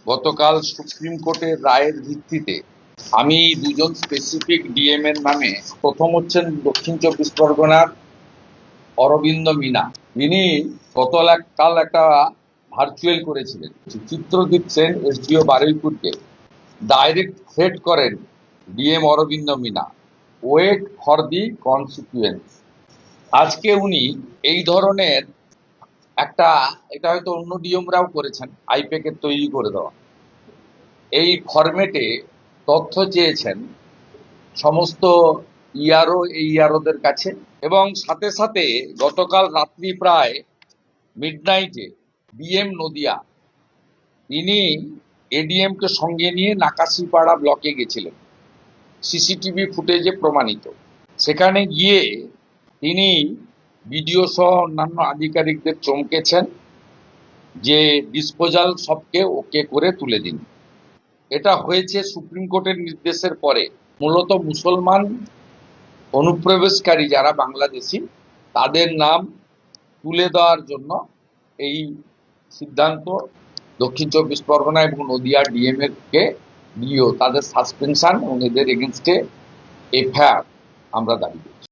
গতকাল সুপ্রিম কোর্টের রায়ের ভিত্তিতে আমি দুজন স্পেসিফিক ডিএম এর নামে, প্রথম হচ্ছেন দক্ষিণ চব্বিশ পরগনার অরবিন্দ মিনা। ইনি কাল একটা ভার্চুয়াল করেছিলেন। চিত্রদীপ সেন এসডিও বারুইপুরকে ডাইরেক্ট থ্রেট করেন DM Arvind Meena, wait for the consequence. আজকে উনি এই ধরনের একটা, এটা হয়তো অন্য ডিএমরাও করেছেন, আইপ্যাকের তৈরি করে দেওয়া এই ফরম্যাটে তথ্য চেয়েছেন সমস্ত ইআরও এইআরওদের কাছে, এবং সাথে সাথে গতকাল রাত্রি প্রায় মিডনাইটে ডিএম নদিয়া তিনি এডিএম কে সঙ্গে নিয়ে নাকাশিপাড়া ব্লকে গেছিলেন, সিসিটিভি ফুটেজে প্রমাণিত। সেখানে গিয়ে তিনি বিডিও সহ অন্যান্য আধিকারিকদের চমকেছেন যে ডিসপোজাল সবকে ওকে করে তুলে দিন। এটা হয়েছে সুপ্রিম কোর্টের নির্দেশের পরে। মূলত মুসলমান অনুপ্রবেশকারী যারা বাংলাদেশি, তাদের নাম তুলে দেওয়ার জন্য এই সিদ্ধান্ত দক্ষিণ চব্বিশ পরগনা এবং নদিয়া ডিএম এর কে দিয়েও তাদের সাসপেনশন এবং এদের এগেনস্টে এফআইআর আমরা দাবি করছি।